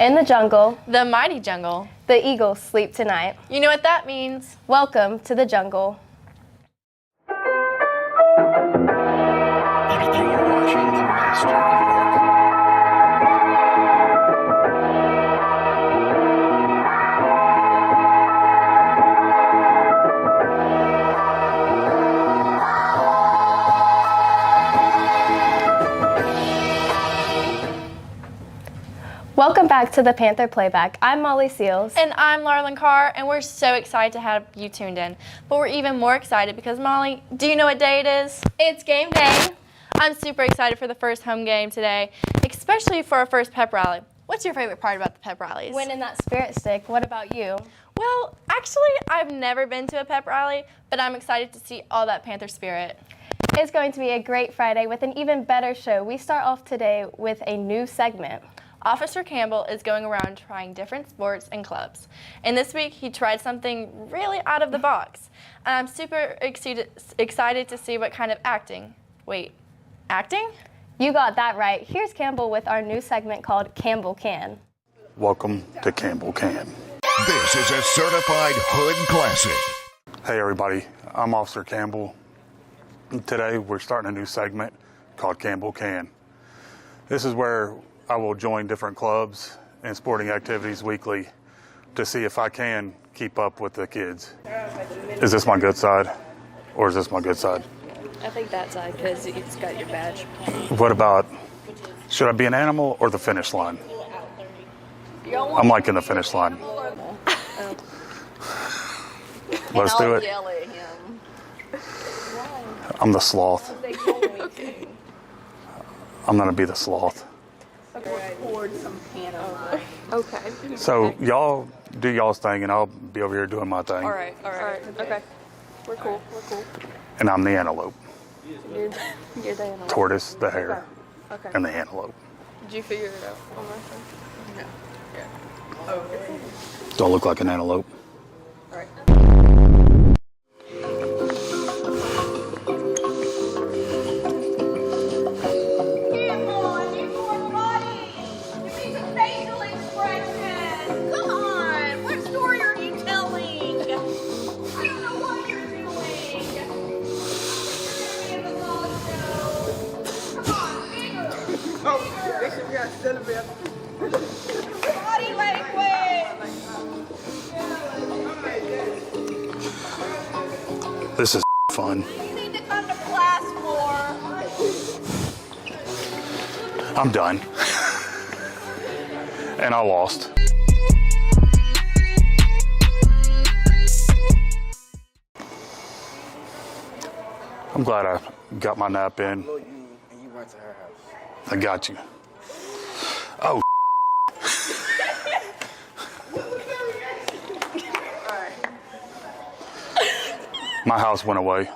In the jungle, The mighty jungle. the eagles sleep tonight. You know what that means. Welcome to the jungle. You are watching the master of York. Welcome back to the Panther Playback. I'm Molly Seals. And I'm Larlyn Carr, and we're so excited to have you tuned in. But we're even more excited because, Molly, do you know what day it is? It's game day. I'm super excited for the first home game today, especially for our first pep rally. What's your favorite part about the pep rallies? Winning that spirit stick. What about you? Well, actually, I've never been to a pep rally, but I'm excited to see all that Panther spirit. It's going to be a great Friday with an even better show. We start off today with a new segment. Officer Campbell is going around trying different sports and clubs. And this week, he tried something really out of the box. And I'm super excited to see what kind of acting. You got that right. Here's Campbell with our new segment called Campbell Can. Welcome to Campbell Can. This is a certified hood classic. Hey everybody, I'm Officer Campbell. Today we're starting a new segment called Campbell Can. This is where I will join different clubs and sporting activities weekly to see if I can keep up with the kids. Is this my good side or is this my good side? I think that side because it's got your badge. What about, should I be an animal or the finish line? I'm liking the finish line. Let's do it. Yell at him. I'm the sloth. I'm gonna be the sloth. Okay. So y'all do y'all's thing and I'll be over here doing my thing. All right. Okay. We're cool. And I'm the antelope. You're the animal. Tortoise, the hare, Okay. and the antelope. Did you figure it out on my phone? No. Okay. Do I look like an antelope? All right. Body language. This is fun. You need to come to class more. I'm done. And I lost. I'm glad I got my nap in. I got you. Oh. My house went away.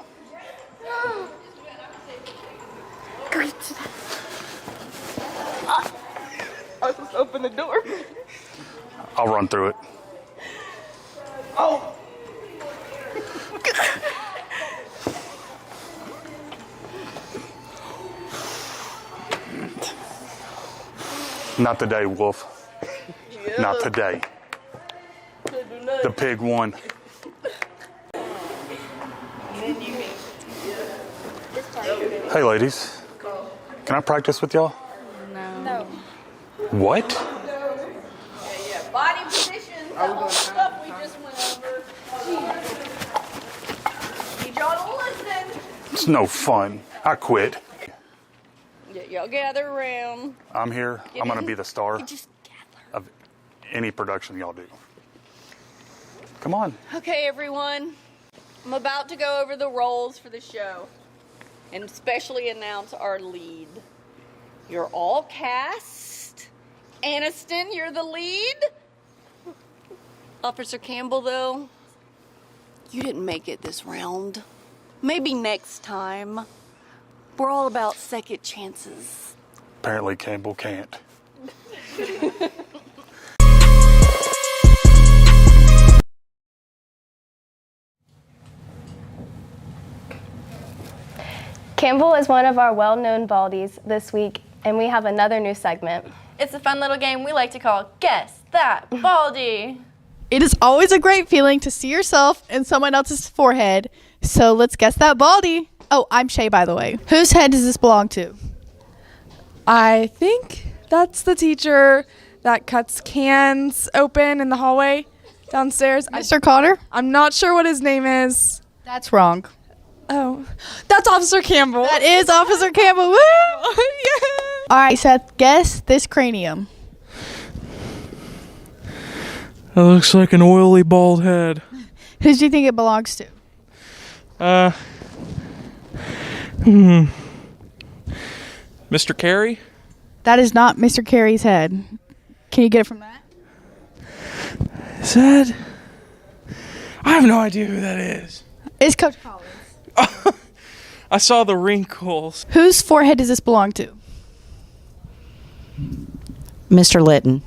I just opened the door. I'll run through it. Oh. Not today, Wolf. Yeah. Not today. The pig won. Hey, ladies. Can I practice with y'all? No. What? Yeah. Body positions, that whole stuff we just went over. Need y'all to listen. It's no fun. I quit. Yeah, y'all gather around. I'm here. I'm going to be the star Just gather. of any production y'all do. Come on. Okay, everyone. I'm about to go over the roles for the show and especially announce our lead. You're all cast. Aniston, you're the lead. Officer Campbell, though, you didn't make it this round. Maybe next time. We're all about second chances. Apparently Campbell can't. Campbell is one of our well-known baldies this week, and we have another new segment. It's a fun little game we like to call Guess That Baldy. It is always a great feeling to see yourself in someone else's forehead. So let's guess that baldy. Oh, I'm Shay, by the way. Whose head does this belong to? I think that's the teacher that cuts cans open in the hallway downstairs. Mr. Cotter? I'm not sure what his name is. That's wrong. Oh, that's Officer Campbell. That is Officer Campbell. Woo! Yeah. All right, Seth, guess this cranium. That looks like an oily bald head. Who do you think it belongs to? Mr. Carey? That is not Mr. Carey's head. Can you get it from that? Is that? I have no idea who that is. It's Coach Collins. I saw the wrinkles. Whose forehead does this belong to? Mr. Litton.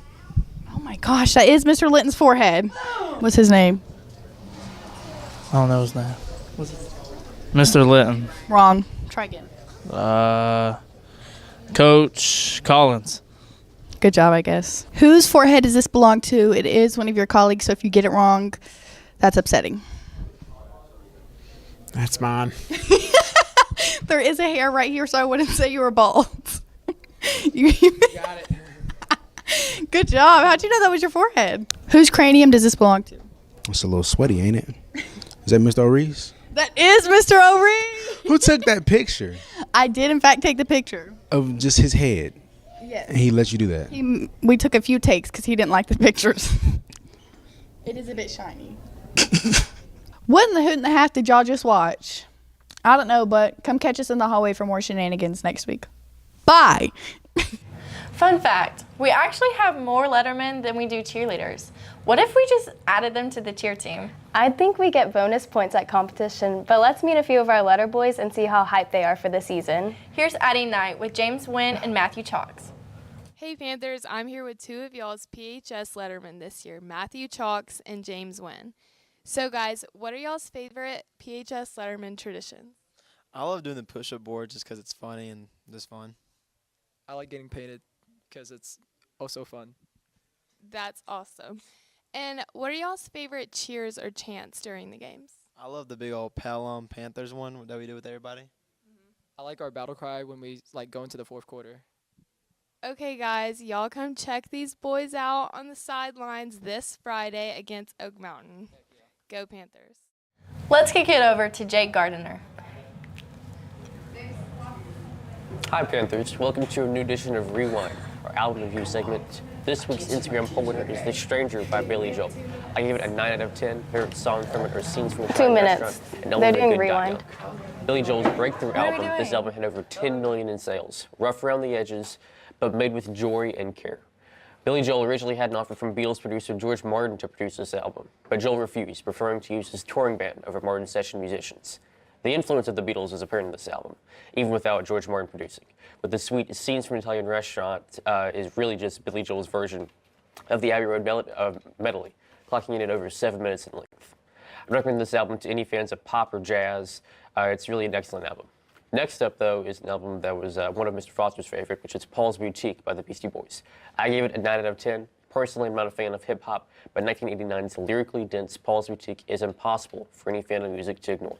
Oh my gosh, that is Mr. Litton's forehead. What's his name? I don't know his name. Mr. Litton. Wrong. Try again. Coach Collins. Good job, I guess. Whose forehead does this belong to? It is one of your colleagues, so if you get it wrong, that's upsetting. That's mine. There is a hair right here, so I wouldn't say you were bald. You Got it. Good job. How'd you know that was your forehead? Whose cranium does this belong to? It's a little sweaty, ain't it? Is that Mr. O'Reese? That is Mr. O'Reilly. Who took that picture I did, in fact, take the picture. of just his head? Yes. And he let you do that? We took a few takes because he didn't like the pictures. It is a bit shiny. What in the hoot and the half did y'all just watch? I don't know, but come catch us in the hallway for more shenanigans next week. Bye. Fun fact, we actually have more Letterman than we do cheerleaders. What if we just added them to the cheer team? I think we get bonus points at competition, but let's meet a few of our letter boys and see how hyped they are for the season. Here's Addie Knight with James Wynn and Matthew Chalks. Hey Panthers, I'm here with two of y'all's PHS Lettermen this year, Matthew Chalks and James Wynn. So guys, what are y'all's favorite PHS Letterman traditions? I love doing the push-up board just because it's funny and just fun. I like getting painted because it's also fun. That's awesome. And what are y'all's favorite cheers or chants during the games? I love the big old Pelham Panthers one that we do with everybody. I like our battle cry when we go into the fourth quarter. Okay guys, y'all come check these boys out on the sidelines this Friday against Oak Mountain. Go Panthers. Let's kick it over to Jake Gardiner. Hi Panthers, welcome to a new edition of Rewind, our album review segment. This week's Instagram poll winner is The Stranger by Billy Joel. I gave it a 9 out of 10. Favorite songs from it are Scenes from a 2 Fine minutes. Restaurant and They're Only a doing Good rewind. Dot. Billy Joel's breakthrough album. This album had over 10 million in sales. Rough around the edges, but made with joy and care. Billy Joel originally had an offer from Beatles producer George Martin to produce this album, but Joel refused, preferring to use his touring band over Martin's session musicians. The influence of the Beatles is apparent in this album, even without George Martin producing. But the sweet Scenes from an Italian Restaurant is really just Billy Joel's version of the Abbey Road medley, clocking in at over 7 minutes in length. I recommend this album to any fans of pop or jazz. It's really an excellent album. Next up, though, is an album that was one of Mr. Foster's favorite, which is Paul's Boutique by the Beastie Boys. I gave it a 9 out of 10. Personally, I'm not a fan of hip-hop, but 1989's lyrically dense Paul's Boutique is impossible for any fan of music to ignore,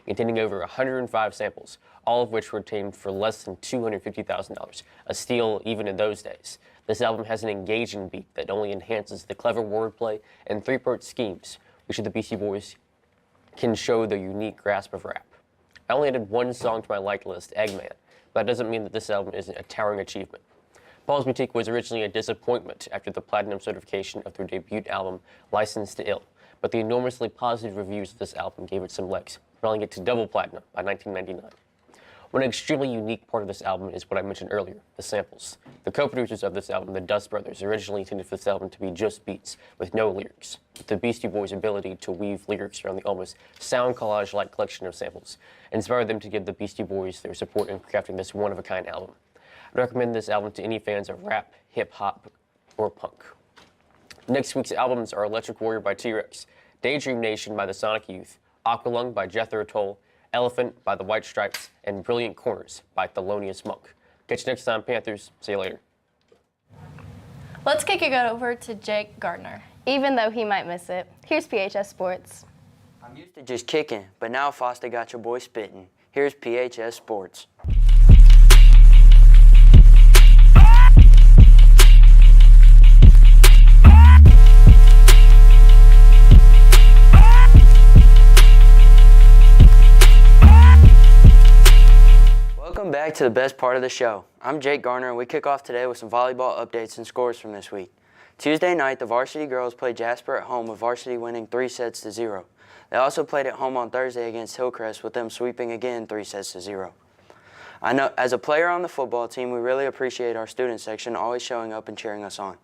containing over 105 samples, all of which were obtained for less than $250,000, a steal even in those days. This album has an engaging beat that only enhances the clever wordplay and three-part schemes, which the Beastie Boys can show their unique grasp of rap. I only added one song to my like list, Eggman, but that doesn't mean that this album isn't a towering achievement. Paul's Boutique was originally a disappointment after the platinum certification of their debut album, Licensed to Ill, but the enormously positive reviews of this album gave it some legs, propelling it to double platinum by 1999. One extremely unique part of this album is what I mentioned earlier, the samples. The co-producers of this album, the Dust Brothers, originally intended for this album to be just beats, with no lyrics. The Beastie Boys' ability to weave lyrics around the almost sound collage-like collection of samples inspired them to give the Beastie Boys their support in crafting this one-of-a-kind album. I recommend this album to any fans of rap, hip-hop, or punk. Next week's albums are Electric Warrior by T-Rex, Daydream Nation by the Sonic Youth, Aqualung by Jethro Tull, Elephant by the White Stripes, and Brilliant Corners by Thelonious Monk. Catch you next time, Panthers. See you later. Let's kick it over to Jake Gardner. Even though he might miss it. Here's PHS Sports. I'm used to just kicking, but now Foster got your boy spitting. Here's PHS Sports. Welcome back to the best part of the show. I'm Jake Garner, and we kick off today with some volleyball updates and scores from this week. Tuesday night, the varsity girls played Jasper at home with varsity winning 3-0. They also played at home on Thursday against Hillcrest with them sweeping again 3-0. I know as a player on the football team, we really appreciate our student section always showing up and cheering us on.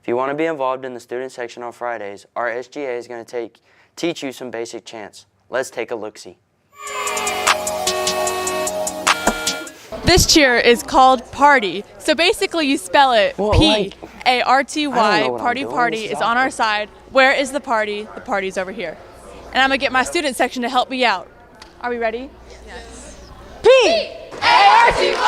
If you want to be involved in the student section on Fridays, our SGA is going to teach you some basic chants. Let's take a look-see. This cheer is called Party. So basically you spell it P-A-R-T-Y. Party Party is on our side. Where is the party? The party's over here. And I'm going to get my student section to help me out. Are we ready? Yes. P-A-R-T-Y. Party Party.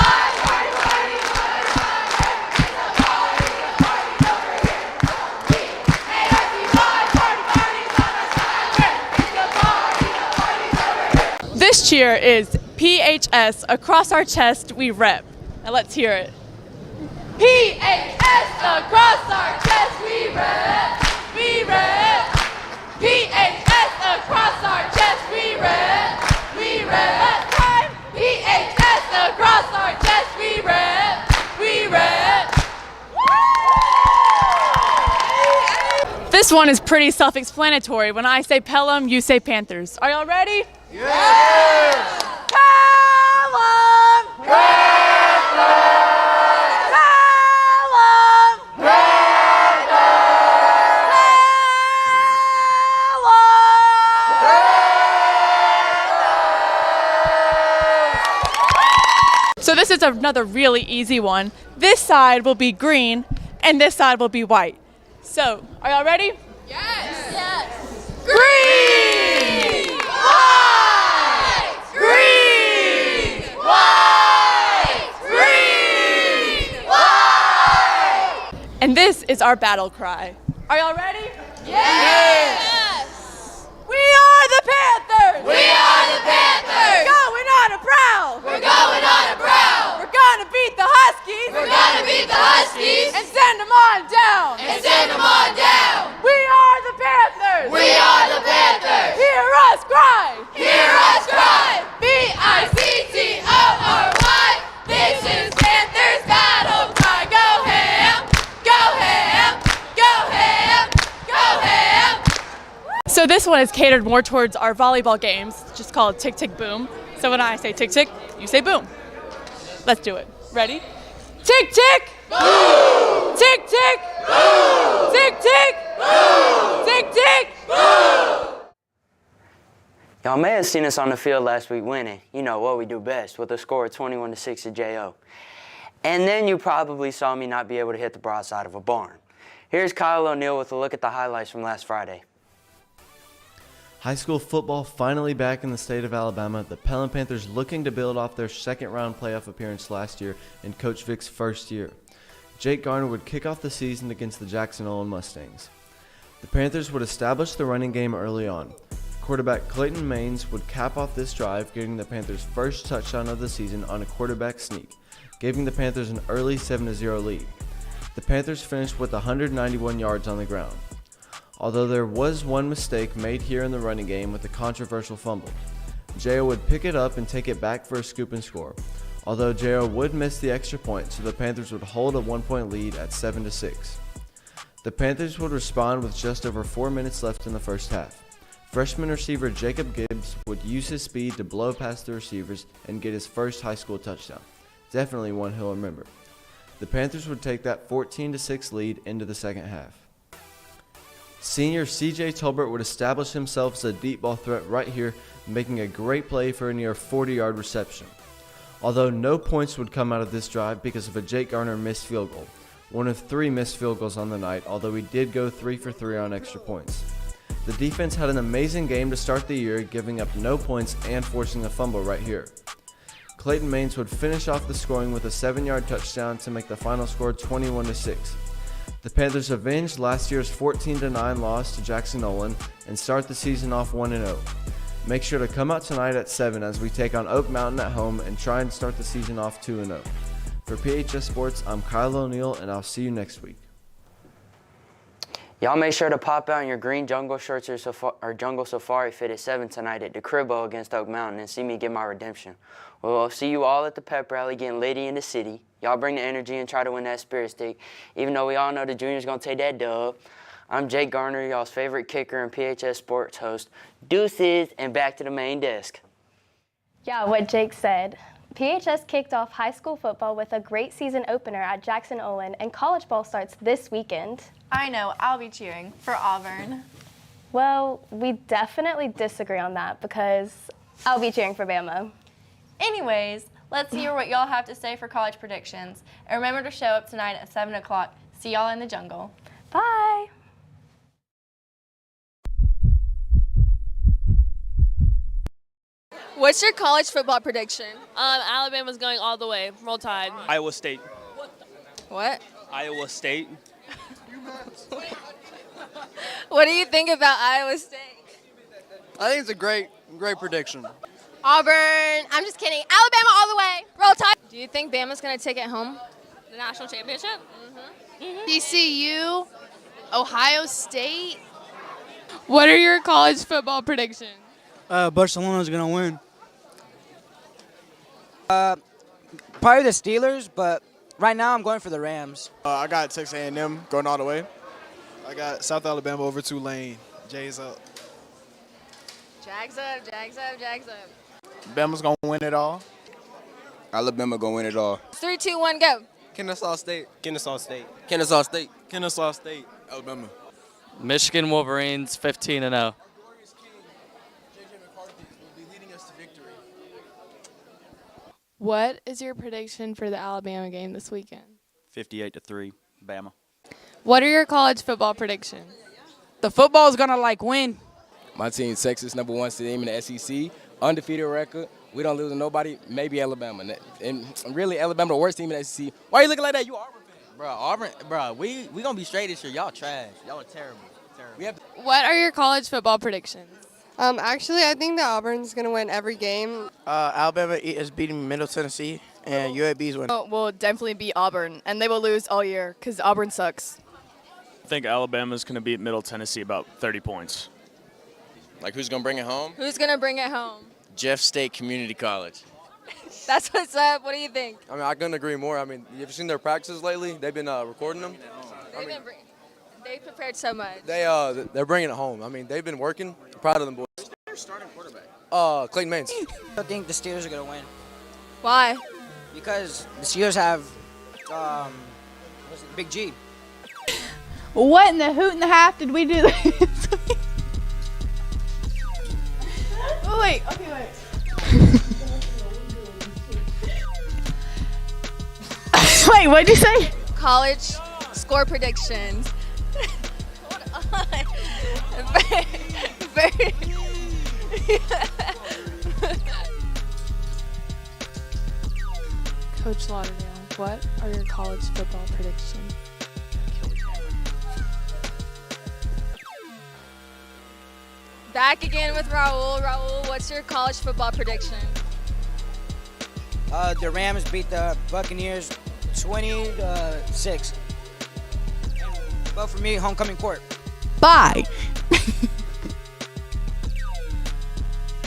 This cheer is PHS, across our chest we rep. Now let's hear it. PHS, across our chest we rep. We rep. PHS, across our chest we rep. We rep. Time. PHS, across our chest we rep. We rep. This one is pretty self-explanatory. When I say Pelham, you say Panthers. Are y'all ready? Yes! Pelham! Panthers! Pelham! Panthers! So this is another really easy one. This side will be green, and this side will be white. So, are y'all ready? Yes! Yes! Green! White! Green! White! Green! White! And this is our battle cry. Are y'all ready? Yes! Yes! We are the Panthers! We are the Panthers! Going on a prowl! We're going on a prowl! We're gonna beat the Huskies! We're gonna beat the Huskies! And send them on down! And send them on down! We are the Panthers! We are the Panthers! Hear us cry! Hear us cry! B-I-C-T-O-R-Y! This is Panthers battle cry! Go ham! Go ham! Go ham! Go ham! So this one is catered more towards our volleyball games. It's just called Tick Tick Boom. So when I say tick tick, you say boom. Let's do it. Ready? Tick tick! Boom! Tick tick! Boom! Tick tick! Boom! Tick tick! Boom! Y'all may have seen us on the field last week winning, you know, what we do best, with a score of 21-6 at JO. And then you probably saw me not be able to hit the broadside of a barn. Here's Kyle O'Neill with a look at the highlights from last Friday. High school football finally back in the state of Alabama. The Pelham Panthers looking to build off their second-round playoff appearance last year in Coach Vick's first year. Jake Garner would kick off the season against the Jackson Olin Mustangs. The Panthers would establish the running game early on. Quarterback Clayton Maines would cap off this drive, getting the Panthers' first touchdown of the season on a quarterback sneak, giving the Panthers an early 7-0 lead. The Panthers finished with 191 yards on the ground. Although there was one mistake made here in the running game with a controversial fumble. J.O. would pick it up and take it back for a scoop and score. Although J.O. would miss the extra point, so the Panthers would hold a 1-point lead at 7-6. The Panthers would respond with just over 4 minutes left in the first half. Freshman receiver Jacob Gibbs would use his speed to blow past the receivers and get his first high school touchdown. Definitely one he'll remember. The Panthers would take that 14-6 lead into the second half. Senior C.J. Tolbert would establish himself as a deep ball threat right here, making a great play for a near 40-yard reception. Although no points would come out of this drive because of a Jake Garner missed field goal, one of 3 missed field goals on the night, although he did go 3 for 3 on extra points. The defense had an amazing game to start the year, giving up no points and forcing a fumble right here. Clayton Maines would finish off the scoring with a 7-yard touchdown to make the final score 21-6. The Panthers avenged last year's 14-9 loss to Jackson Nolan and start the season off 1-0. Make sure to come out tonight at 7 as we take on Oak Mountain at home and try and start the season off 2-0. For PHS Sports, I'm Kyle O'Neill, and I'll see you next week. Y'all make sure to pop out in your green jungle shirts or jungle safari fit at 7 tonight at the Cribbo against Oak Mountain and see me get my redemption. We'll see you all at the pep rally getting litty in the city. Y'all bring the energy and try to win that spirit stick, even though we all know the junior's going to take that dub. I'm Jake Garner, y'all's favorite kicker and PHS Sports host. Deuces, and back to the main desk. Yeah, what Jake said. PHS kicked off high school football with a great season opener at Jackson Olin, and college ball starts this weekend. I know, I'll be cheering for Auburn. Well, we definitely disagree on that because I'll be cheering for Bama. Anyways, let's hear what y'all have to say for college predictions. And remember to show up tonight at 7 o'clock. See y'all in the jungle. Bye. What's your college football prediction? Alabama's going all the way. Roll Tide. Iowa State. What? Iowa State. What do you think about Iowa State? I think it's a great prediction. Auburn. I'm just kidding. Alabama all the way. Roll Tide. Do you think Bama's going to take it home? The national championship? TCU, Ohio State. What are your college football predictions? Barcelona's going to win. Probably the Steelers, but right now I'm going for the Rams. I got Texas A&M going all the way. I got South Alabama over Tulane. Jay's up. Jags up, Jags up, Jags up. Bama's going to win it all. Alabama going to win it all. 3, 2, 1, go. Kennesaw State. Kennesaw State. Kennesaw State. Kennesaw State. Alabama. Michigan Wolverines 15-0. What is your prediction for the Alabama game this weekend? 58-3, Bama. What are your college football predictions? The football's going to win. My team, Texas, #1 team in the SEC, undefeated record. We don't lose to nobody, maybe Alabama. And really, Alabama the worst team in the SEC. Why are you looking like that? You Auburn fan. Bro, Auburn, bro, we going to be straight this year. Y'all trash. Y'all are terrible. What are your college football predictions? Actually, I think that Auburn's going to win every game. Alabama is beating Middle Tennessee, and UAB's winning. Will definitely beat Auburn, and they will lose all year because Auburn sucks. I think Alabama's going to beat Middle Tennessee about 30 points. Like, who's going to bring it home? Who's going to bring it home? Jeff State Community College. That's what's up. What do you think? I mean, I couldn't agree more. I mean, you ever seen their practices lately? They've been recording them. They prepared so much. They're bringing it home. I mean, they've been working. I'm proud of them boys. Who's their starting quarterback? Clayton Maines. I think the Steelers are going to win. Why? Because the Steelers have Big G. What in the hoot and the half did we do this? Oh, wait. Okay, wait. Wait, what'd you say? College score predictions. Hold on. Very Coach Lauderdale, what are your college football predictions? Back again with Raul. Raul, what's your college football prediction? The Rams beat the Buccaneers 20-6. Vote for me, homecoming court. Bye.